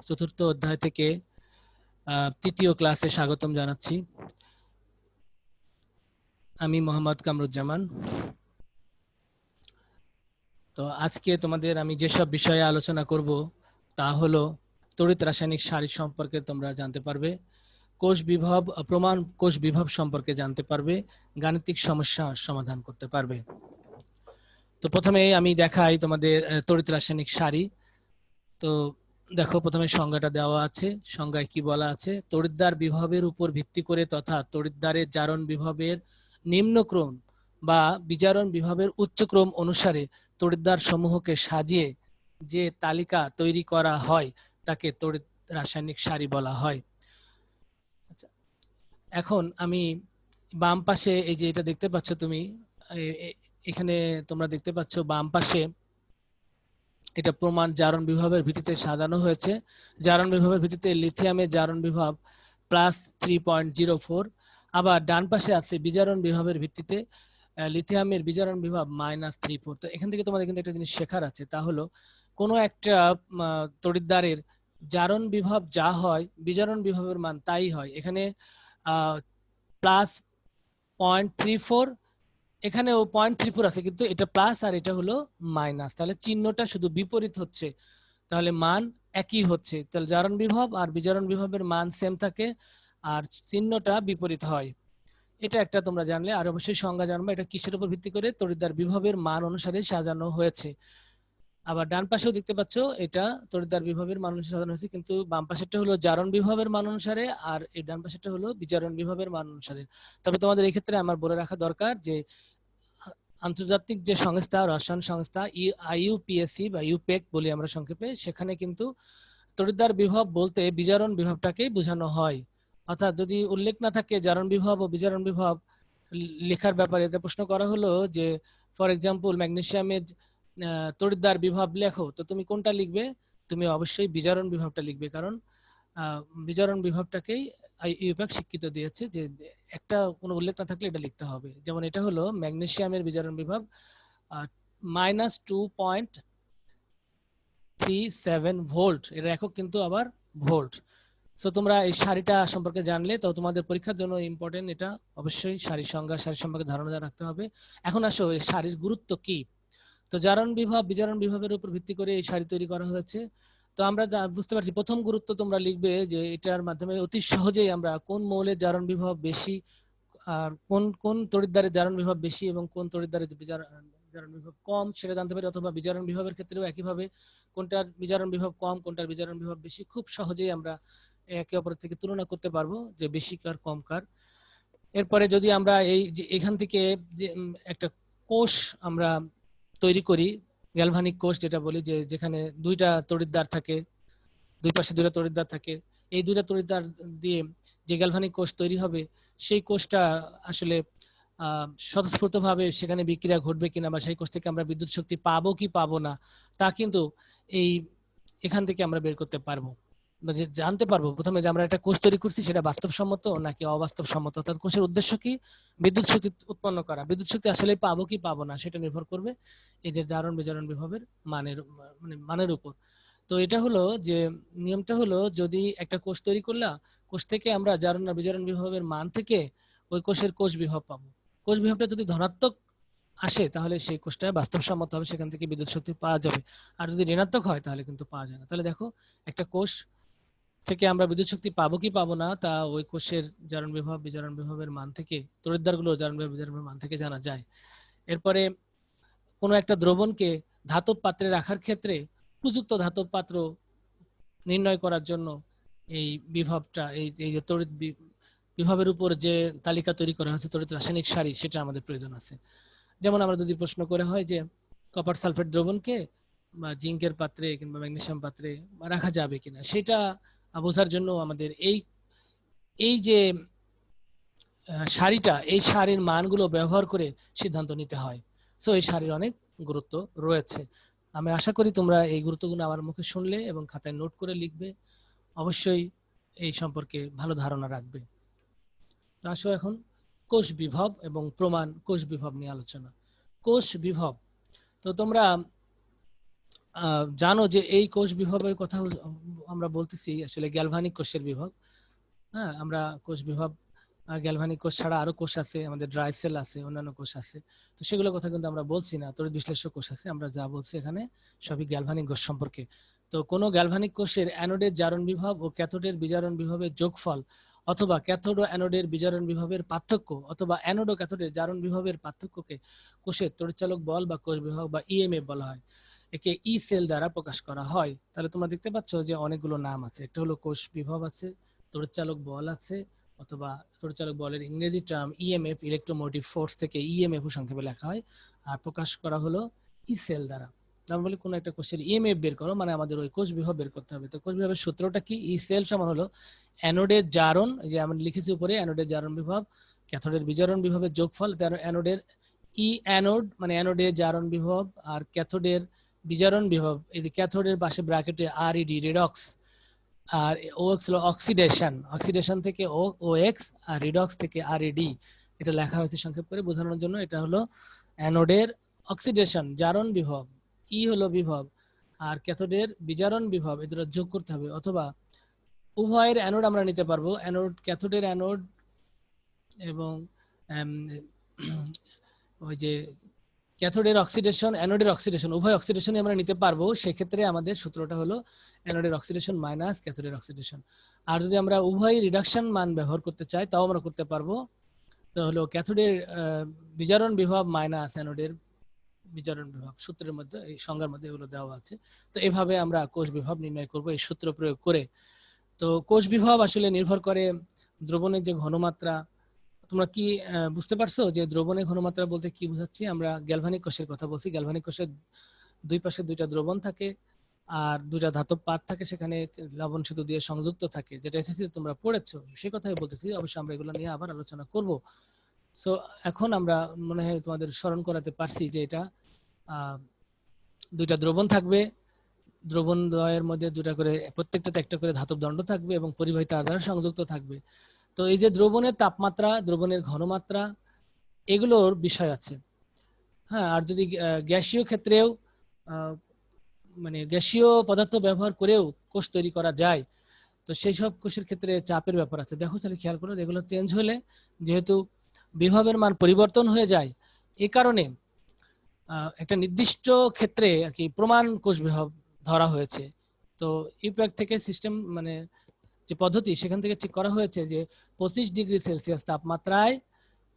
চতুর্থ অধ্যায় থেকে তৃতীয় ক্লাসে স্বাগতম জানাচ্ছি। আমি মোহাম্মদ কামরুজ্জামান। তো আজকে তোমাদের আমি যেসব বিষয়ে আলোচনা করব তা হলো তড়িৎ রাসায়নিক সারি সম্পর্কে তোমরা জানতে পারবে, কোষ বিভব প্রমাণ কোষ বিভব সম্পর্কে জানতে পারবে, গাণিতিক সমস্যা সমাধান করতে পারবে। তো প্রথমে আমি দেখাই তোমাদের তড়িৎ রাসায়নিক সারি। তো দেখো, প্রথমে সংজ্ঞাটা দেওয়া আছে। সংজ্ঞায় কি বলা আছে? তড়িৎদ্বার বিভবের উপর ভিত্তি করে তথা তড়িৎদ্বারের জারণ বিভবের নিম্নক্রম বা বিজারণ বিভবের উচ্চক্রম অনুসারে তড়িৎদ্বার সমূহকে সাজিয়ে যে তালিকা তৈরি করা হয় তাকে তড়িৎ রাসায়নিক সারি বলা হয়। আচ্ছা, এখন আমি বাম পাশে এই যে এটা দেখতে পাচ্ছ তুমি, এখানে তোমরা দেখতে পাচ্ছ বাম পাশে এটা প্রমাণ জারণ বিভবের ভিত্তিতে সাজানো হয়েছে। জারণ বিভবের ভিত্তিতে লিথিয়ামের জারণ বিভব +3.04। আবার ডান পাশে আছে বিজারণ বিভবের ভিত্তিতে লিথিয়ামের বিজারণ বিভব -34। তো এখান থেকে তোমাদের কিন্তু একটা জিনিস শেখার আছে, তা হলো কোনো একটা তড়িৎদ্বারের জারণ বিভব যা হয় বিজারণ বিভবের মান তাই হয়। এখানে +0.34, এখানেও 0.34 আছে, কিন্তু এটা প্লাস আর এটা হলো মাইনাস, তাহলে চিহ্নটা শুধু বিপরীত হচ্ছে, তাহলে মান একই হচ্ছে। তাহলে জারণ বিভব আর বিজারণ বিভবের মান সেম থাকে আর চিহ্নটা বিপরীত হয়। এটা একটা তোমরা জানলে। আর অবশ্যই সংজ্ঞা জানবে এটা কিসের উপর ভিত্তি করে তড়িৎদ্বার বিভবের মান অনুসারে সাজানো হয়েছে। আবার ডান পাশেও দেখতে পাচ্ছ এটা তড়িৎদ্বার বিভবের মান অনুসারে সাজানো হয়েছে, কিন্তু বাম পাশেরটা হলো জারণ বিভবের মান অনুসারে আর এই ডান পাশেরটা হলো বিজারণ বিভবের মান অনুসারে। তবে তোমাদের এই ক্ষেত্রে আমার বলে রাখা দরকার যে আন্তর্জাতিক যে সংস্থা, রসায়ন সংস্থা IUPAC বা ইউপেক বলি আমরা সংক্ষেপে, সেখানে কিন্তু তড়িৎদ্বার বিভব বলতে বিজারণ বিভবটাকেই বোঝানো হয়। অর্থাৎ যদি উল্লেখ না থাকে জারণ বিভব ও বিজারণ বিভব লেখার ব্যাপারে, এটা প্রশ্ন করা হলো যে ফর এক্সাম্পল ম্যাগনেসিয়ামের তড়িৎদ্বার বিভব লেখো, তো তুমি কোনটা লিখবে? তুমি অবশ্যই বিজারণ বিভবটা লিখবে, কারণ বিজারণ বিভবটাকেই ইউপ্যাক স্বীকৃত দিয়েছে যে একটা কোনো উল্লেখ না থাকলে এটা লিখতে হবে। যেমন এটা হলো ম্যাগনেসিয়ামের বিজারণ বিভব -2.37 ভোল্ট, এর একক কিন্তু আবার ভোল্ট। সো তোমরা এই সারিটা সম্পর্কে জানলে তো তোমাদের পরীক্ষার জন্য ইম্পর্টেন্ট, এটা অবশ্যই সারির সংজ্ঞা, সারি সম্পর্কে ধারণা রাখতে হবে। এখন আসো এই সারির গুরুত্ব কি। তো জারণ বিভব বিজারণ বিভবের উপর ভিত্তি করে এই সারি তৈরি করা হয়েছে। তো আমরা বুঝতে পারছি, প্রথম গুরুত্ব তোমরা লিখবে যে এটার মাধ্যমে অতি সহজেই আমরা কোন মৌলের জারণ বিভব বেশি আর কোন কোন তড়িৎদ্বারের জারণ বিভব বেশি এবং কোন তড়িৎদ্বারের জারণ বিভব কম সেটা জানতে পারি। অথবা বিজারণ বিভবের ক্ষেত্রেও একইভাবে কোনটার বিজারণ বিভব কম কোনটার বিজারণ বিভব বেশি খুব সহজেই আমরা একে অপরের থেকে তুলনা করতে পারবো যে বেশি কার কম কার। এরপরে যদি আমরা এই যে এখান থেকে যে একটা কোষ আমরা তৈরি করি, গ্যালভানিক কোষ যেটা বলি, যে যেখানে দুইটা তড়িৎদ্বার থাকে, দুই পাশে দুইটা তড়িৎদ্বার থাকে, এই দুইটা তড়িৎদ্বার দিয়ে যে গ্যালভানিক কোষ তৈরি হবে সেই কোষটা আসলে স্বতঃস্ফূর্তভাবে সেখানে বিক্রিয়া ঘটবে কিনা বা সেই কোষ থেকে আমরা বিদ্যুৎ শক্তি পাবো কি পাবো না তা কিন্তু এই এখান থেকে আমরা বের করতে পারবো, যে জানতে পারবো প্রথমে যে আমরা একটা কোষ তৈরি করছি সেটা বাস্তবসম্মত নাকি অবাস্তবসম্মত। অর্থাৎ কোষের উদ্দেশ্য কি? বিদ্যুৎ শক্তি উৎপন্ন করা। বিদ্যুৎ শক্তি আসলে পাবো কি পাবো না সেটা নির্ভর করবে এই যে জারণ বিজারণ বিভবের মানের উপর। তো এটা হলো যে নিয়মটা হলো, যদি একটা কোষ তৈরি করলাম, কোষ থেকে আমরা জারণ আর বিজারণ বিভবের মান থেকে ওই কোষের কোষ বিভব পাবো। কোষ বিভবটা যদি ধনাত্মক আসে তাহলে সেই কোষটা বাস্তবসম্মত হবে, সেখান থেকে বিদ্যুৎ শক্তি পাওয়া যাবে। আর যদি ঋণাত্মক হয় তাহলে কিন্তু পাওয়া যায় না। তাহলে দেখো, একটা কোষ থেকে আমরা বিদ্যুৎ শক্তি পাবো কি পাবো না তা ওই কোষের জারণ বিভব বিজারণ বিভবের মান থেকে, তড়িৎদ্বারগুলো জারণ বিভব বিজারণ বিভবের মান থেকে জানা যায়। এরপরে কোনো একটা দ্রবণকে ধাতব পাত্রে রাখার ক্ষেত্রে উপযুক্ত ধাতব পাত্র নির্ণয় করার জন্য এই বিভবটা এই যে তড়িৎ বিভবের উপর যে তালিকা তৈরি করা হয়েছে তড়িৎ রাসায়নিক সারি, সেটা আমাদের প্রয়োজন আছে। যেমন আমরা যদি প্রশ্ন করে হয় যে কপার সালফেট দ্রবণকে বা জিঙ্কের পাত্রে কিংবা ম্যাগনেসিয়াম পাত্রে রাখা যাবে কিনা, সেটা বোঝার জন্য আমাদের এই যে সারিটা, এই সারির মানগুলো ব্যবহার করে সিদ্ধান্ত নিতে হয়। সো এই সারির অনেক গুরুত্ব রয়েছে। আমি আশা করি তোমরা এই গুরুত্বগুলো আমার মুখে শুনলে এবং খাতায় নোট করে লিখবে, অবশ্যই এই সম্পর্কে ভালো ধারণা রাখবে। তো আসো এখন কোষ বিভব এবং প্রমাণ কোষ বিভব নিয়ে আলোচনা। কোষ বিভব, তো তোমরা জানো যে এই কোষ বিভবের কথা আমরা বলতেছি আসলে গ্যালভানিক কোষের বিভব। হ্যাঁ, আমরা কোষ বিভব গ্যালভানিক কোষ ছাড়া আরো কোষ আছে, আমাদের ড্রাই সেল আছে, অন্যান্য কোষ আছে। তো সেগুলোর কথা কিন্তু আমরা বলছি না, তড়িৎ বিশ্লেষক কোষ আছে। আমরা যা বলছি এখানে সবই গ্যালভানিক কোষ সম্পর্কে। তো কোনো গ্যালভানিক কোষের অ্যানোডের জারণ বিভব ও ক্যাথোডের বিজারণ বিভবের যোগফল, অথবা ক্যাথোড ও অ্যানোডের বিজারণ বিভবের পার্থক্য, অথবা অ্যানোড ও ক্যাথোডের জারণ বিভবের পার্থক্যকে কোষের তড়িৎচালক বল বা কোষ বিভব বা ইএমএফ বলা হয়। একে ই সেল দ্বারা প্রকাশ করা হয়। তাহলে তোমরা দেখতে পাচ্ছ যে অনেকগুলো নাম আছে। একটা হলো কোষ বিভব আছে, তড়িৎচালক বল আছে, অথবা তড়িৎচালক বলের ইংরেজি টার্ম ইএমএফ, ইলেকট্রোমোটিভ ফোর্স থেকে ইএমএফ সংক্ষেপে লেখা হয়, আর প্রকাশ করা হলো ই সেল দ্বারা। আমরা বলি কোনো একটা কোষের ইএমএফ বের করো, মানে আমাদের ওই কোষ বিভব বের করতে হবে। তো কোষ বিভবের সূত্রটা কি? ই সেল সমান হলো অ্যানোডের জারণ, যে আমরা লিখেছি উপরে, অ্যানোডের জারণ বিভব ক্যাথোডের বিজারণ বিভবের যোগফল। অ্যানোডের ই অ্যানোড মানে অ্যানোডের জারণ বিভব, আর ক্যাথোডের বিজারণ বিভব, এই যে ক্যাথোডের পাশে ব্র্যাকেটে আর ইডি রিডক্স, আর ওএক্স হলো অক্সিডেশন, অক্সিডেশন থেকে ওএক্স, আর রিডক্স থেকে আরইডি। এটা লেখা হয়েছে সংক্ষেপ করে বোঝানোর জন্য। এটা হলো অ্যানোডের অক্সিডেশন জারণ বিভব, ই হলো বিভব, আর ক্যাথোডের বিজারণ বিভব, এদের যোগ করতে হবে। অথবা উভয়ের অ্যানোড আমরা নিতে পারবো, অ্যানোড ক্যাথোডের অ্যানোড এবং ওই যে ক্যাথোডের অক্সিডেশন অ্যানোডের অক্সিডেশন, উভয় অক্সিডেশনই আমরা নিতে পারবো। সেক্ষেত্রে আমাদের সূত্রটা হলো অ্যানোডের অক্সিডেশন মাইনাস ক্যাথোডের অক্সিডেশন। আর যদি আমরা উভয় রিডাকশন মান ব্যবহার করতে চাই তাও আমরা করতে পারবো। তো হলো ক্যাথোডের বিজারণ বিভব মাইনাস অ্যানোডের বিজারণ বিভব, সূত্রের মধ্যে এই সংজ্ঞার মধ্যে এগুলো দেওয়া আছে। তো এভাবে আমরা কোষ বিভব নির্ণয় করব এই সূত্র প্রয়োগ করে। তো কোষ বিভব আসলে নির্ভর করে দ্রবণের যে ঘনমাত্রা। তোমরা কি বুঝতে পারছো যে দ্রবণের ঘনমাত্রা বলতে কি বোঝাচ্ছি? আমরা গ্যালভানিক কোষের কথা বলছি। গ্যালভানিক কোষের দুই পাশে দুইটা দ্রবণ থাকে আর দুইটা ধাতব পাত থাকে, সেখানে লবণ সেতু দিয়ে সংযুক্ত থাকে, যেটা এসএসসি তোমরা পড়েছো, সেই কথাই বলতেছি। অবশ্যই আমরা এগুলো নিয়ে আবার আলোচনা করব। সো এখন আমরা মনে হয় তোমাদের স্মরণ করাতে পারছি যে এটা দুইটা দ্রবণ থাকবে, দ্রবণ দ্বয়ের মধ্যে দুটা করে, প্রত্যেকটাতে একটা করে ধাতব দণ্ড থাকবে এবং পরিবাহী তার দ্বারা সংযুক্ত থাকবে। তো এই যে দ্রবণের তাপমাত্রা, দ্রবণের ঘনমাত্রা, এগুলোর বিষয় আছে। হ্যাঁ, আর যদি গ্যাসীয় ক্ষেত্রেও মানে গ্যাসীয় পদার্থ ব্যবহার করেও কোষ তৈরি করা যায়, তো সেই সব কোষের ক্ষেত্রে চাপের ব্যাপার আছে। দেখো তাহলে খেয়াল করো, এগুলো চেঞ্জ হলে যেহেতু বিভবের মান পরিবর্তন হয়ে যায়, এই কারণে একটা নির্দিষ্ট ক্ষেত্রে আর কি প্রমাণ কোষ বিভব ধরা হয়েছে। তো ইউপ্যাক থেকে সিস্টেম মানে যে পদ্ধতি, সেখান থেকে ঠিক করা হয়েছে যে 25°C তাপমাত্রায়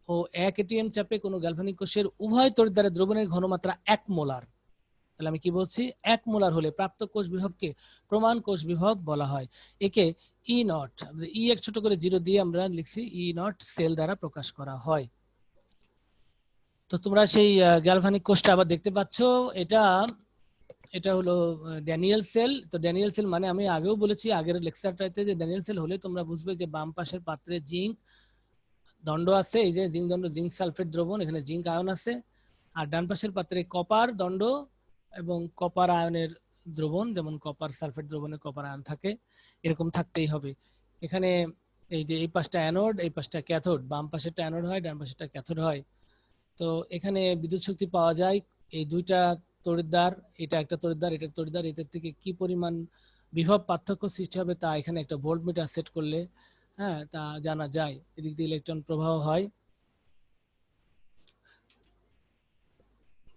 ও 1 atm চাপে কোনো গ্যালভানিক কোষের উভয় তড়িৎদ্বারের দ্রবণের ঘনমাত্রা 1 মোলার। তাহলে আমি কি বলছি? 1 মোলার হলে প্রাপ্ত কোষ বিভবকে প্রমাণ কোষ বিভব বলা হয়। একে ই নট, ই এক ছোট করে 0 দিয়ে আমরা লিখছি, ই নট সেল দ্বারা প্রকাশ করা হয়। তো তোমরা সেই গ্যালভানিক কোষটা আবার দেখতে পাচ্ছ। এটা এটা হলো ড্যানিয়েল সেল। তো ড্যানিয়েল সেল মানে আমি আগেও বলেছি আগের লেকচারটাতে, যে ড্যানিয়েল সেল হলে তোমরা বুঝবে যে বাম পাশের পাত্রে জিঙ্ক দণ্ড আছে, এই যে জিঙ্ক দণ্ড, জিঙ্ক সালফেট দ্রবণ, এখানে জিঙ্ক আয়ন আছে। আর ডান পাশের পাত্রে কপার দণ্ড এবং কপার আয়নের দ্রবণ, যেমন কপার সালফেট দ্রবণে কপার আয়ন থাকে, এরকম থাকতেই হবে। এখানে এই যে এই পাশটা অ্যানোড, এই পাশটা ক্যাথোড, বাম পাশেরটা অ্যানোড হয়, ডান পাশেরটা ক্যাথোড হয়। তো এখানে বিদ্যুৎ শক্তি পাওয়া যায় এই দুইটা তড়িৎদ্বার, এটা একটা তড়িৎদ্বার, এটা তড়িৎদ্বার, এদের থেকে কি পরিমাণ বিভব পার্থক্য সৃষ্টি হবে তা এখানে একটা ভোল্টমিটার সেট করলে হ্যাঁ তা জানা যায়। এদিক দিয়ে ইলেকট্রন প্রবাহ হয়।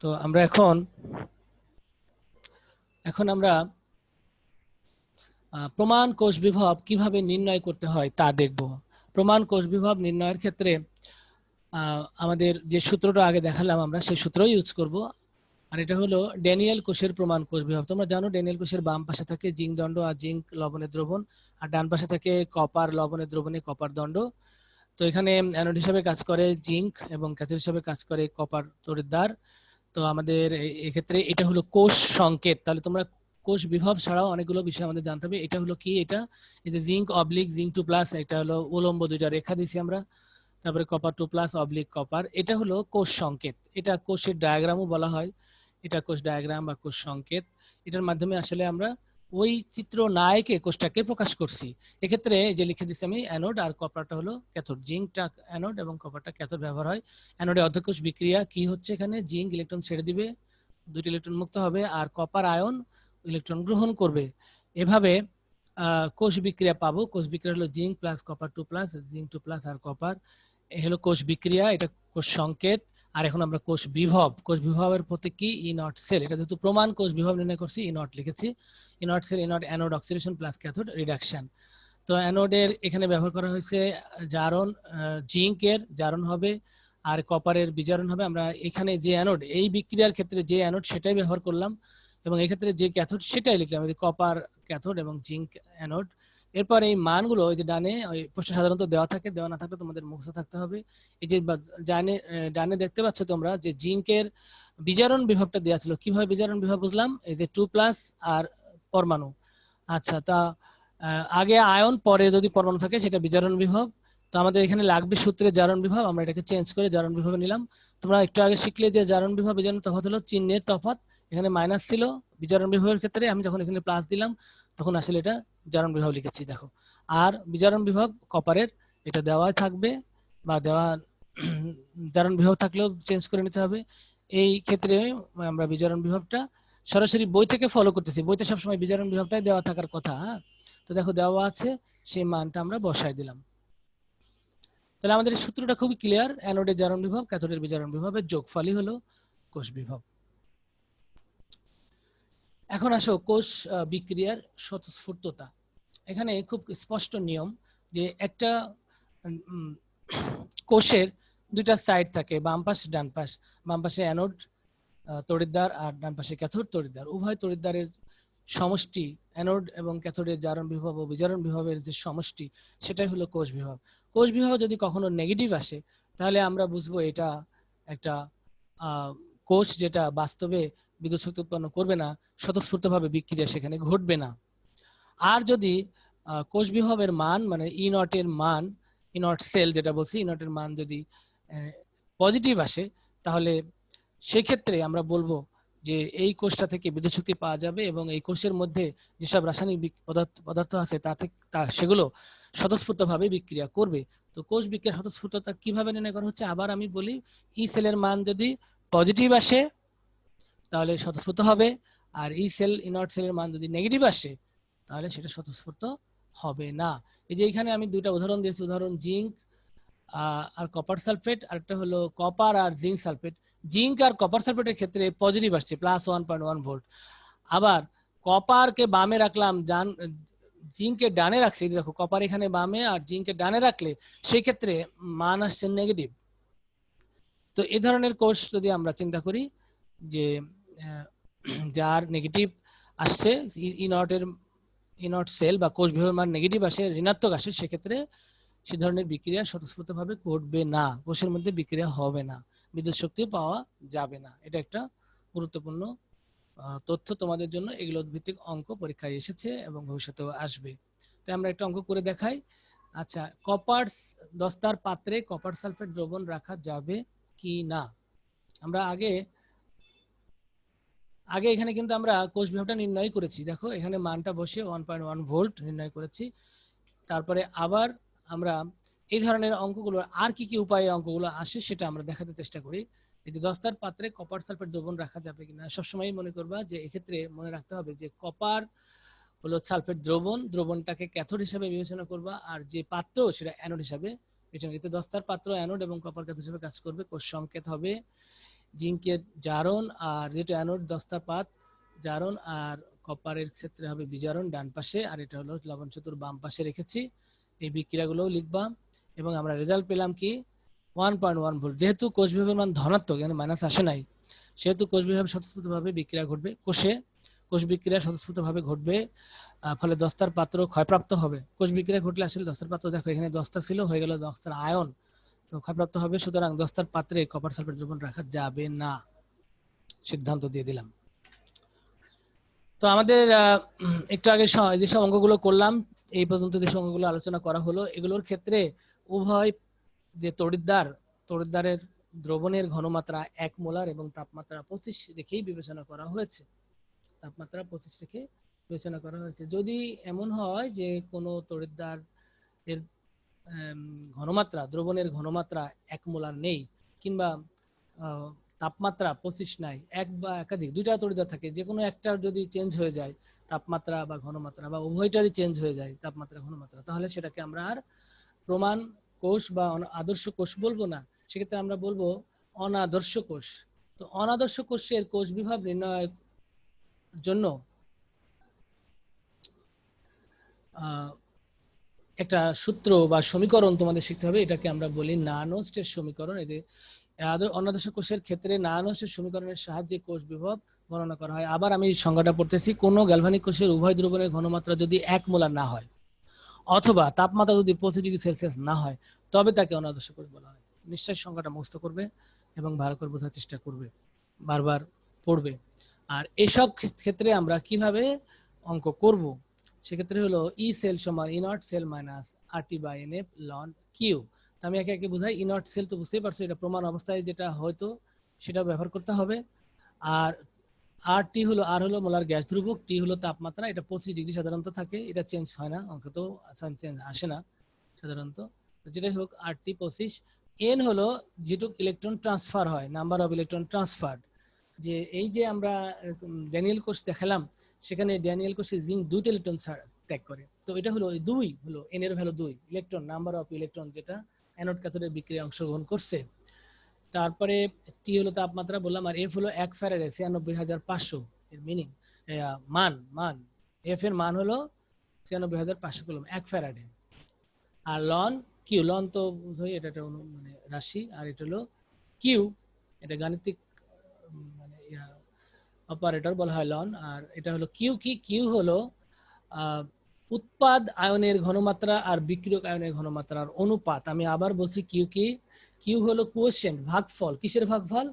তো আমরা এখন আমরা প্রমাণ কোষ বিভব কিভাবে নির্ণয় করতে হয় তা দেখব। প্রমাণ কোষ বিভব নির্ণয়ের ক্ষেত্রে আমাদের যে সূত্রটা আগে দেখালাম আমরা সেই সূত্রই ইউজ করব। আর এটা হলো ড্যানিয়েল কোষের প্রমাণ কোষ বিভব। তোমরা জানো ড্যানিয়েল কোষের বাম পাশে থাকে জিঙ্ক দণ্ড আর জিঙ্ক লবণের দ্রবণ, আর ডান পাশে থাকে কপার লবণের দ্রবণে কপার দণ্ড। তো এখানে অ্যানোড হিসাবে কাজ করে জিঙ্ক এবং ক্যাথোড হিসাবে কাজ করে কপার তড়িৎদ্বার। তো আমাদের এক্ষেত্রে এটা হলো কোষ সংকেত। তাহলে তোমরা কোষ বিভব ছাড়াও অনেকগুলো বিষয় আমাদের জানতে হবে। এটা হলো কি? এটা এই যে জিঙ্ক অবলিক জিঙ্ক 2 প্লাস, এটা হলো উলম্ব দুইটা রেখা দিছি আমরা, তারপরে কপার 2 প্লাস অবলিক কপার, এটা হলো কোষ সংকেত। এটা কোষের ডায়াগ্রামও বলা হয়, এটা কোষ ডায়াগ্রাম বা কোষ সংকেত। এটার মাধ্যমে আসলে আমরা ওই চিত্র নায়কে কোষটাকে প্রকাশ করছি। এক্ষেত্রে যে লিখে দিচ্ছি আমি, অ্যানোড আর কপারটা হলো ক্যাথোড, জিঙ্কটা অ্যানোড এবং কপারটা ক্যাথোড ব্যবহার হয়। অ্যানোডে অর্ধকোষ বিক্রিয়া কি হচ্ছে? এখানে জিঙ্ক ইলেকট্রন ছেড়ে দিবে দুইটি ইলেকট্রন মুক্ত হবে, আর কপার আয়ন ইলেকট্রন গ্রহণ করবে। এভাবে কোষ বিক্রিয়া পাবো। কোষ বিক্রিয়া হলো zinc plus copper 2 plus, zinc 2 plus আর কপার, এই হলো কোষ বিক্রিয়া, এটা কোষ সংকেত। আর এখন আমরা কোষ বিভব, কোষ বিভবের প্রতীক কি? ই নট সেল। এটা যেহেতু প্রমাণ কোষ বিভব নির্ণয় করছি, ই নট লিখেছি। E not cell, E not anode oxidation plus cathode reduction. তো অ্যানোডের এখানে ব্যবহার করা হয়েছে জারণ, জিঙ্কের জারণ হবে আর কপারের বিজারণ হবে। আমরা এখানে যে অ্যানোড, এই বিক্রিয়ার ক্ষেত্রে যে অ্যানোড সেটাই ব্যবহার করলাম, এবং এই ক্ষেত্রে যে ক্যাথোড সেটাই লিখলাম, কপার ক্যাথোড এবং জিঙ্ক অ্যানোড। এরপর এই মানগুলো ওই যে ডানে ওই প্রশ্ন সাধারণত দেওয়া থাকে, দেওয়া না থাকলে তোমাদের মুখস্থ থাকতে হবে। এই যে ডানে ডানে দেখতে পাচ্ছ তোমরা যে জিঙ্কের বিজারণ বিভবটা দেওয়া ছিল। কিভাবে বিজারণ বিভব বুঝলাম? এই যে 2 প্লাস আর পরমাণু। আচ্ছা, তা আগে আয়ন পরে যদি পরমাণু থাকে সেটা বিজারণ বিভব। তো আমাদের এখানে লাগবে সূত্রে জারণ বিভব, আমরা এটাকে চেঞ্জ করে জারণ বিভবে নিলাম। তোমরা একটু আগে শিখলে যে জারণ বিভব বিজারণ তফাৎ হলো চিহ্নের তফাৎ। এখানে মাইনাস ছিল বিজারণ বিভবের ক্ষেত্রে, আমি যখন এখানে প্লাস দিলাম তখন আসলে এটা জারণ বিভব লিখেছি, দেখো। আর বিজারণ বিভব কপারের এটা দেওয়া থাকবে, বা দেওয়া জারণ বিভব থাকলেও চেঞ্জ করে নিতে হবে। এই ক্ষেত্রে আমরা বিজারণ বিভবটা সরাসরি বই থেকে ফলো করতেছি, বইতে সবসময় বিজারণ বিভবটাই দেওয়া থাকার কথা। তো দেখো দেওয়া আছে, সেই মানটা আমরা বসাই দিলাম। তাহলে আমাদের সূত্রটা খুবই ক্লিয়ার, অ্যানোডের জারণ বিভব ক্যাথোডের বিজারণ বিভবের যোগফলই হলো কোষ বিভব। এখন আসো কোষ বিক্রিয়ার স্বতঃস্ফূর্ততা। এখানে খুব স্পষ্ট নিয়ম যে একটা কোষের দুইটা সাইড থাকে, বাম পাশ ডান পাশ। বাম পাশে অ্যানোড তড়িৎদ্বার আর ডান পাশে ক্যাথোড তড়িৎদ্বার। উভয় তড়িৎদ্বারের সমষ্টি, অ্যানোড এবং ক্যাথোডের জারণ বিভব ও বিজারণ বিভবের যে সমষ্টি, সেটাই হলো কোষ বিভব। কোষ বিভব যদি কখনো নেগেটিভ আসে তাহলে আমরা বুঝবো এটা একটা কোষ যেটা বাস্তবে বিদ্যুৎ শক্তি উৎপন্ন করবে না, স্বতঃস্ফূর্তভাবে বিক্রিয়া সেখানে ঘটবে না। আর যদি কোষ বিভবের মান মানে ই নটের মান, ই নট সেল যেটা বলছি, ই নটের মান যদি পজিটিভ আসে তাহলে সেক্ষেত্রে আমরা বলবো যে এই কোষটা থেকে বিদ্যুৎ শক্তি পাওয়া যাবে, এবং এই কোষের মধ্যে যেসব রাসায়নিক পদার্থ আছে সেগুলো স্বতঃস্ফূর্তভাবে বিক্রিয়া করবে। তো কোষ বিক্রিয়ার স্বতঃস্ফূর্ততা কিভাবে নির্ণয় করা হচ্ছে? আবার আমি বলি, ই সেলের মান যদি পজিটিভ আসে তাহলে স্বতঃস্ফূর্ত হবে, আর ই সেল ইনট সেলের মান যদি নেগেটিভ আসে তাহলে সেটা স্বতঃস্ফূর্ত হবে না। এই যে এখানে আমি দুইটা উদাহরণ দিয়েছি, উদাহরণ জিঙ্ক আর কপার সালফেট, আর একটা হলো কপার আর জিঙ্ক সালফেট। জিঙ্ক আর কপার সালফেটের ক্ষেত্রে পজিটিভ আসছে +1.1 ভোল্ট। আবার কপারকে বামে রাখলাম, জিঙ্কের ডানে রাখছি, দেখো কপার এখানে বামে আর জিঙ্কের ডানে রাখলে সেই ক্ষেত্রে মান আসছে নেগেটিভ। তো এই ধরনের কোষ যদি আমরা চিন্তা করি যে যার নেগেটিভ আসছে, ইনট সেল বা কোষ বিভবের মান নেগেটিভ আসে, ঋণাত্মক আসে, সেক্ষেত্রে সে ধরনের বিক্রিয়া স্বতঃস্ফূর্তভাবে ঘটবে না, কোষের মধ্যে বিক্রিয়া হবে না, বিদ্যুৎ শক্তি পাওয়া যাবে না। এটা একটা গুরুত্বপূর্ণ তথ্য তোমাদের জন্য। এগুলো ভিত্তিক অঙ্ক পরীক্ষায় এসেছে এবং ভবিষ্যতেও আসবে। তাই আমরা একটা অঙ্ক করে দেখাই। আচ্ছা, কপার দস্তার পাত্রে কপার সালফেট দ্রবণ রাখা যাবে কি না? আমরা আগে এখানে কিন্তু আমরা কোষ বিভবটা নির্ণয় করেছি, দেখো এখানে মানটা বসে 1.1 ভোল্ট নির্ণয় করেছি। তারপরে আবার আমরা এই ধরনের অঙ্কগুলো আর কি কি উপায়ে অঙ্কগুলো আসে সেটা আমরা দেখাতে চেষ্টা করি। এই যে দস্তার পাত্রে কপার সালফেট দ্রবণ রাখা যাবে কিনা, সবসময় মনে করবা যে এক্ষেত্রে মনে রাখতে হবে যে কপার হলো সালফেট দ্রবণ, দ্রবণটাকে ক্যাথোড হিসেবে বিবেচনা করবা, আর যে পাত্র সেটা অ্যানোড হিসেবে বিবেচনা। এতে দস্তার পাত্র অ্যানোড এবং কপার ক্যাথোড হিসেবে কাজ করবে। কোষ সংকেত হবে জিঙ্কের জারণ, আর যেটা অ্যানোড দস্তা পাত জারণ, আর কপারের ক্ষেত্রে হবে বিজারণ ডান পাশে, আর এটা হলো লবণ চতুর বাম পাশে রেখেছি। এই বিক্রিয়াগুলোও লিখবা, এবং আমরা রেজাল্ট পেলাম কি 1.1 ভোল্ট। যেহেতু কোষ বিভবের মান ধনাত্মক, এখানে মাইনাস আসে নাই, সেহেতু কোষ বিভব স্বতঃস্ফূর্তভাবে বিক্রিয়া ঘটবে, কোষ বিক্রিয়া স্বতঃস্ফূর্তভাবে ঘটবে, ফলে দস্তার পাত্র ক্ষয়প্রাপ্ত হবে। কোষ বিক্রিয়া ঘটলে আসলে দস্তার পাত্র, দেখো এখানে দস্তা ছিল, হয়ে গেল দস্তার আয়ন, তো ক্ষয়প্রাপ্ত হবে। সুতরাং দস্তার পাত্রে কপার সালফেট দ্রবণ রাখা যাবে না, সিদ্ধান্ত দিয়ে দিলাম। তো আমাদের একটু আগে যেসব অঙ্কগুলো করলাম, এই পর্যন্ত যেসব অঙ্কগুলো আলোচনা করা হলো, এগুলোর ক্ষেত্রে উভয় যে তড়িৎদ্বারের দ্রবণের ঘনমাত্রা 1 মোলার এবং তাপমাত্রা 25 রেখেই বিবেচনা করা হয়েছে। তাপমাত্রা 25 রেখে বিবেচনা করা হয়েছে। যদি এমন হয় যে কোনো তড়িৎদ্বার এর ঘনমাত্রা, দ্রবণের ঘনমাত্রা 1 মোলার নেই, কিংবা তাপমাত্রা 25 নাই, এক বা একাধিক দুইটা তড়িৎদ্বার থাকে, যে কোনো একটার যদি চেঞ্জ হয়ে যায় তাপমাত্রা বা ঘনমাত্রা বা উভয়টারই চেঞ্জ হয়ে যায় তাপমাত্রা ঘনমাত্রা, তাহলে সেটাকে আমরা আর প্রমাণ কোষ বা আদর্শ কোষ বলবো না, সেক্ষেত্রে আমরা বলবো অনাদর্শ কোষ। তো অনাদর্শ কোষের কোষ বিভাব নির্ণয়ের জন্য একটা সূত্র বা সমীকরণ তোমাদের শিখতে হবে, এটাকে আমরা বলি নানস্টের সমীকরণ। এই যে অনাদর্শ কোষের ক্ষেত্রে নানস্টের সমীকরণের সাহায্যে কোষ বিভব গণনা করা হয়। আবার আমি সংজ্ঞাটা পড়তেছি, কোনো গ্যালভানিক কোষের উভয় দ্রবণের ঘনমাত্রা যদি 1 মোলার না হয় অথবা তাপমাত্রা যদি 25 ডিগ্রি সেলসিয়াস না হয়, তবে তাকে অনাদর্শ কোষ বলা হয়। নিশ্চয়ই সংজ্ঞাটা মুখস্থ করবে এবং ভালো করে বোঝার চেষ্টা করবে, বারবার পড়বে। আর এসব ক্ষেত্রে আমরা কিভাবে অঙ্ক করব, সেক্ষেত্রে হলো ই সেল সমান E not cell minus RT by NF ln Q. আমি একে একে বুঝাই। ই নট সেল তো বুঝতেই পারছো, এটা প্রমাণ অবস্থায় যেটা হয়তো সেটা ব্যবহার করতে হবে। আর আর হলো মোলার গ্যাস ধ্রুবক, টি হলো তাপমাত্রা, এটা 25 ডিগ্রি সাধারণত থাকে, এটা চেঞ্জ হয় না, অঙ্ক তো চেঞ্জ আসে না সাধারণত, যেটাই হোক RT 25। এন হলো যেটুক ইলেকট্রন ট্রান্সফার হয়, নাম্বার অফ ইলেকট্রন ট্রান্সফার্ড। যে এই যে আমরা ড্যানিয়েল কোষ দেখালাম, সেখানে ড্যানিয়েল কোষে জিঙ্ক 2টা ইলেকট্রন ত্যাগ করে, তো এটা হলো 2 হলো এন এর value 2 electron, number of electron যেটা অ্যানোড ক্যাথোডের বিক্রিয়ায় অংশগ্রহণ করছে। তারপরে টি হলো তাপমাত্রা বললাম, আর এফ হলো 1 ফ্যারাডে 96,500 এর মিনিং মান এফ এর মান হলো 96,500 কুলম্ব 1 ফ্যারাডে। আর লন কিউ, লন তো বুঝোই, এটা একটা মানে রাশি, আর এটা হলো কিউ, এটা গাণিতিক মানে অপারেটর বলা হয় লন। আর এটা হলো কিউ, কি কিউ হলো উৎপাদ আয়নের ঘনমাত্রা আর বিক্রিয়ক আয়নের ঘনমাত্রার অনুপাত। আমি আবার বলছি কিউ কি, কিউ হলো কোএফিশিয়েন্ট, ভাগফল। কিসের ভাগফল?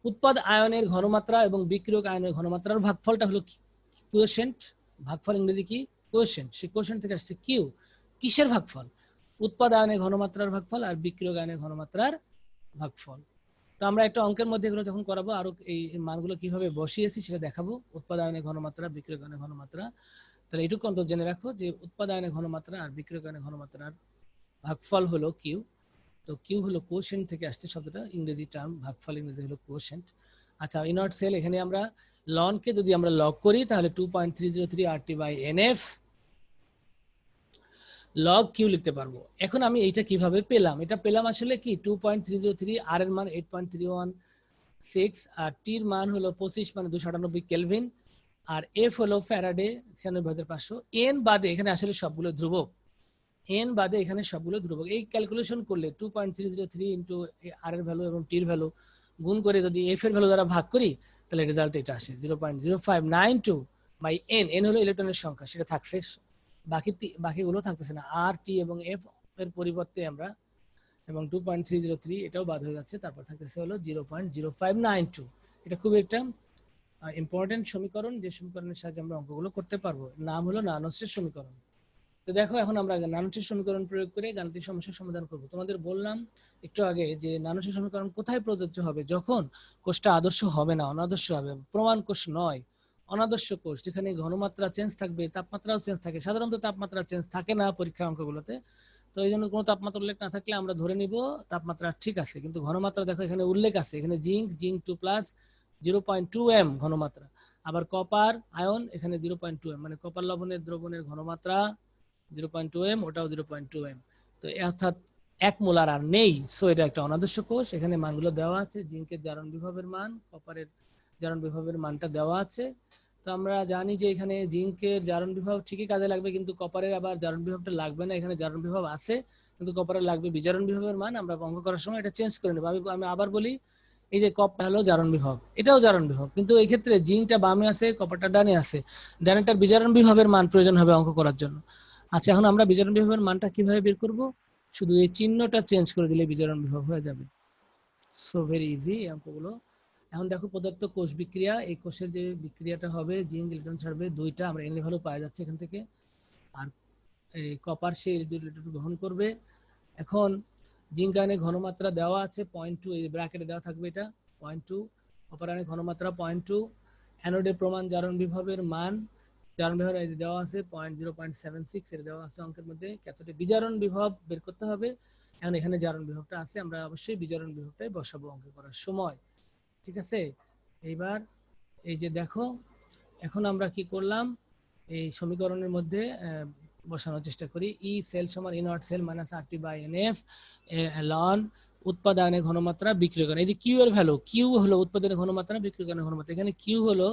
উৎপাদ আয়নের ঘনমাত্রা এবং বিক্রিয়ক আয়নের ঘনমাত্রার ভাগফলটা হলো কোএফিশিয়েন্ট। ভাগফল ইংরেজি কি? কোএফিশিয়েন্ট। সেই কোএফিশিয়েন্ট থেকে আসছে কিউ। কিসের ভাগফল? উৎপাদ আয়নের ঘনমাত্রার ভাগফল আর বিক্রিয়ক আয়নের ঘনমাত্রার ভাগফল। তো আমরা একটা অঙ্কের মধ্যে এগুলো যখন করাবো, আরো এই মানগুলো কিভাবে বসিয়েছি সেটা দেখাবো। উৎপাদনের ঘনমাত্রা, বিক্রিয়কের ঘনমাত্রা, তাহলে এটুকু অন্তত জেনে রাখো যে উৎপাদনের ঘনমাত্রা আর বিক্রিয়কের ঘনমাত্রার ভাগফল হলো কিউ। তো কিউ হলো কোশেন্ট থেকে আসছে শব্দটা, ইংরেজি টার্ম, ভাগফল ইংরেজি হলো কোশেন্ট। আচ্ছা, ইনঅট সেল, এখানে আমরা লনকে যদি আমরা লগ করি তাহলে 2.303 RT by NF log Q লিখতে পারবো। এখন আমি এইটা কিভাবে পেলাম? এটা পেলাম আসলে কি 2.303, আর এর মান 8.316, আর টির মান হলো 25 মানে 298 কেলভিন, আর এফ হলো ফ্যারাডে 96,500। এন বাদে এখানে আসলে সবগুলো ধ্রুবক, এন বাদে এখানে সবগুলো ধ্রুবক। এই ক্যালকুলেশন করলে 2.303 ইন্টু আর এর ভ্যালু এবং টির ভ্যালু গুণ করে যদি এফ এর ভ্যালু দ্বারা ভাগ করি, তাহলে রেজাল্ট এটা আসে 0.0592 বাই এন। এন হলো ইলেকট্রনের সংখ্যা, সেটা থাকছে, বাকিগুলো থাকতেছে না। আর টি এবং এফ এর পরিবর্তে আমরা এবং 2.303 এটাও বাদ হয়ে যাচ্ছে, তারপর থাকতেছে হলো 0.0592। এটা খুব একটা ইম্পর্টেন্ট সমীকরণ, যে সমীকরণের সাহায্যে আমরা অঙ্কগুলো করতে পারবো। নাম হলো নানস্টের সমীকরণ। তো দেখো, এখন আমরা নানস্টের সমীকরণ প্রয়োগ করে গাণিতিক সমস্যার সমাধান করব। তোমাদের বললাম একটু আগে যে নানস্টের সমীকরণ কোথায় প্রযোজ্য হবে? যখন কোষটা আদর্শ হবে না, অনাদর্শ হবে, প্রমাণ কোষ নয়, অনাদর্শ কোষ, যেখানে ঘনমাত্রা চেঞ্জ থাকবে, তাপমাত্রাও চেঞ্জ থাকে। সাধারণত তাপমাত্রা চেঞ্জ থাকে না পরীক্ষা অঙ্কগুলোতে, তো এই জন্য কোনো তাপমাত্রা উল্লেখ না থাকলে আমরা ধরে নিব তাপমাত্রা ঠিক আছে, কিন্তু ঘনমাত্রা দেখো এখানে উল্লেখ আছে, এখানে জিঙ্ক 2+, 0.2 m ঘনমাত্রা। আবার কপার আয়ন এখানে 0.2 m, মানে কপার লবণের দ্রবণের ঘনমাত্রা 0.2 m, ওটাও 0.2 m। তো অর্থাৎ 1 মোলার আর নেই। সো এটা একটা অনাদর্শ কোষ। এখানে মানগুলো দেওয়া আছে, জিঙ্কের জারণ বিভবের মান, কপারের জারণ বিভবের মানটা দেওয়া আছে। তো আমরা জানি যে এখানে জিঙ্কের জারণ বিভব ঠিকই কাজে লাগবে, কিন্তু কপারের আবার জারণ বিভবটা লাগবে না। এখানে জারণ বিভব আছে কিন্তু কপারের লাগবে বিজারণ বিভবের মান। আমরা অঙ্ক করার সময় এটা চেঞ্জ করে নেব। আমি আবার বলি, এই যে কপটা হলো জারণ বিভব, এটাও জারণ বিভব, কিন্তু এই ক্ষেত্রে জিঙ্কটা বামে আছে, কপারটা ডানে আছে। ডানেটার বিজারণ বিভবের মান প্রয়োজন হবে অঙ্ক করার জন্য। আচ্ছা, এখন আমরা বিজারণ বিভবের মানটা কিভাবে বের করব? শুধু এই চিহ্নটা চেঞ্জ করে দিলে বিজারণ বিভব হয়ে যাবে। সো ভেরি ইজি এই অঙ্কগুলো। এখন দেখো, পদার্থ কোষ বিক্রিয়া, এই কোষের যে বিক্রিয়াটা হবে, জিঙ্ক ইলেকট্রন ছাড়বে 2টা, আমরা এন ভ্যালু পাওয়া যাচ্ছে এখান থেকে, আর এই কপার সেই ইলেকট্রন গ্রহণ করবে। এখন জিঙ্ক আয়নের ঘনমাত্রা দেওয়া আছে 0.2, এই ব্র্যাকেটে দেওয়া থাকবে এটা 0.2, কপার আয়নের ঘনমাত্রা 0.2, অ্যানোডের প্রমাণ জারণ বিভবের মান জারণ বিভব এই যে দেওয়া আছে 0.76, এটা দেওয়া আছে অঙ্কের মধ্যে। ক্যাথোডে বিজারণ বিভব বের করতে হবে। এখন এখানে জারণ বিভবটা আছে, আমরা অবশ্যই বিজারণ বিভবটাই বসাবো অঙ্ক করার সময়। ঠিক আছে, এইবার এই যে দেখো, এখন আমরা কি করলাম, এই সমীকরণের মধ্যে বসানোর চেষ্টা করি। ই সেল সমান E not cell minus RT by NF ln উৎপাদনের ঘনমাত্রা বিক্রিয়করণ। এই যে কিউ এর ভ্যালু, কিউ হলো উৎপাদনের ঘনমাত্রা বিক্রিয়করণের ঘনমাত্রা। এখানে কিউ হলো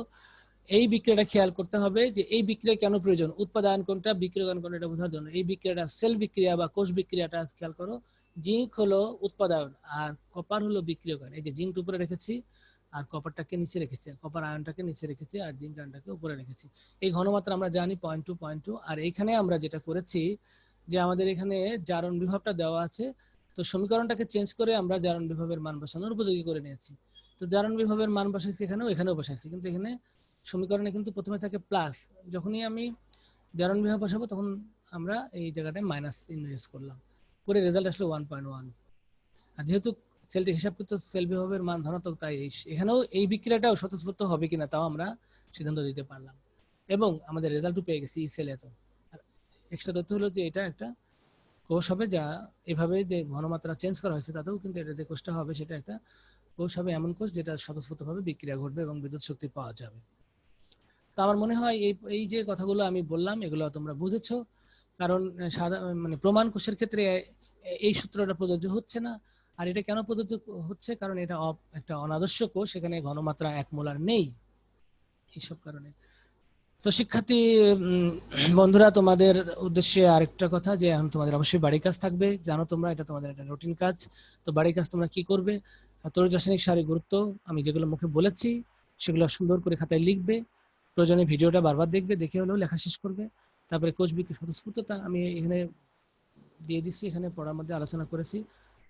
এই বিক্রিয়াটা খেয়াল করতে হবে যে এই বিক্রিয়া কেন প্রয়োজন, উৎপাদন কোনটা বিক্রিয়করণ কোনটা এটা বোঝার জন্য। এই বিক্রিয়াটা সেল বিক্রিয়া বা কোষ বিক্রিয়াটা খেয়াল করো। জিঙ্ক হলো উৎপাদন আর কপার হলো বিক্রিয়করণ। এই যে জিঙ্ক উপরে রেখেছি আর কপারটাকে নিচে রেখেছি, কপার আয়নটাকে নিচে রেখেছি আর জিঙ্ক আয়নটাকে উপরে রেখেছি। এই ঘনমাত্রা আমরা জানি 0.2. আর এইখানে আমরা যেটা করেছি যে আমাদের এখানে জারণ বিভবটা দেওয়া আছে, তো সমীকরণটাকে চেঞ্জ করে আমরা জারণ বিভবের মান বসানোর উপযোগী করে নিয়েছি। তো জারণ বিভবের মান বসাইছি এখানেও বসাইছি, কিন্তু এখানে সমীকরণে কিন্তু প্রথমে থাকে প্লাস, যখনই আমি জারণ বিভব বসাবো তখন আমরা এই জায়গাটায় মাইনাস ইউজ করলাম, পরে রেজাল্ট আসলো 1.1। আর যেহেতু সেলটি হিসাবকৃত সেল বিভবের মান ধনাত্মক, তাই এখানেও এই বিক্রিয়াটাও স্বতঃস্ফূর্ত হবে কিনা তাও আমরা সিদ্ধান্ত দিতে পারলাম, এবং আমাদের রেজাল্টও পেয়ে গেছি এই সেলে। তো এক্সট্রা তথ্য হলো যে এটা একটা কোষ হবে, যা এভাবে যে ঘনমাত্রা চেঞ্জ করা হয়েছে তাতেও কিন্তু এটা যে কোষটা হবে সেটা একটা কোষ হবে, এমন কোষ যেটা স্বতঃস্ফূর্তভাবে বিক্রিয়া ঘটবে এবং বিদ্যুৎ শক্তি পাওয়া যাবে। তো আমার মনে হয় এই যে কথাগুলো আমি বললাম এগুলো তোমরা বুঝেছো, কারণ মানে প্রমাণ কোষের ক্ষেত্রে এই সূত্রটা প্রযোজ্য হচ্ছে না। আর এটা কেন প্রযোজ্য হচ্ছে, কারণ এটা একটা অনাদর্শ কোষ, সেখানে ঘনমাত্রা 1 মোলার নেই, এইসব কারণে। তো শিক্ষার্থী বন্ধুরা, তোমাদের উদ্দেশ্যে আরেকটা কথা, যে এখন তোমাদের অবশ্যই বাড়ির কাজ থাকবে, জানো তোমরা এটা তোমাদের একটা রুটিন কাজ। তো বাড়ির কাজ তোমরা কি করবে, তড়িৎ রাসায়নিক সারির গুরুত্ব আমি যেগুলো মুখে বলেছি সেগুলো সুন্দর করে খাতায় লিখবে, প্রয়োজনে ভিডিওটা বারবার দেখবে, দেখে হলেও লেখা শেষ করবে। তারপরে কোষ বিক্রিয়া স্বতঃস্ফূর্ততা আমি এখানে দিয়ে দিচ্ছি, এখানে পড়ার মধ্যে আলোচনা করেছি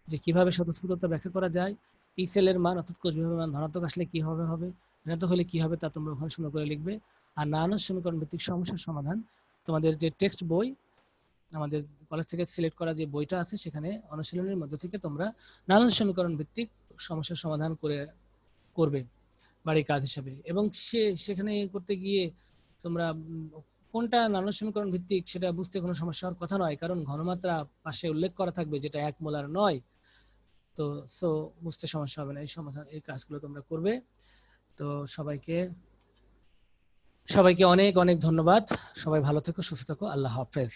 যে কিভাবে স্বতঃস্ফূর্ততা ব্যাখ্যা করা যায়। এই সেলের মান অর্থাৎ কোষ বিভাগের মান ধনাত্মক আসলে কি হবে, ঋণাত্মক হলে কি হবে তা তোমরা ওখানে সুন্দর করে লিখবে। আর নানান সমীকরণ ভিত্তিক সমস্যার সমাধান তোমাদের যে টেক্সট বই আমাদের কলেজ থেকে সিলেক্ট করা যে বইটা আছে সেখানে অনুশীলনের মধ্যে থেকে তোমরা নানান সমীকরণ ভিত্তিক সমস্যার সমাধান করবে বাড়ির কাজ হিসেবে। এবং সেখানে করতে গিয়ে তোমরা কোনটা নানান সমীকরণ ভিত্তিক সেটা বুঝতে কোনো সমস্যা হওয়ার কথা নয়, কারণ ঘনমাত্রা পাশে উল্লেখ করা থাকবে যেটা 1 মোলার নয়। তো বুঝতে সমস্যা হবে না, এই কাজগুলো তোমরা করবে। তো সবাইকে অনেক অনেক ধন্যবাদ। সবাই ভালো থেকো, সুস্থ থেকো, আল্লাহ হাফেজ।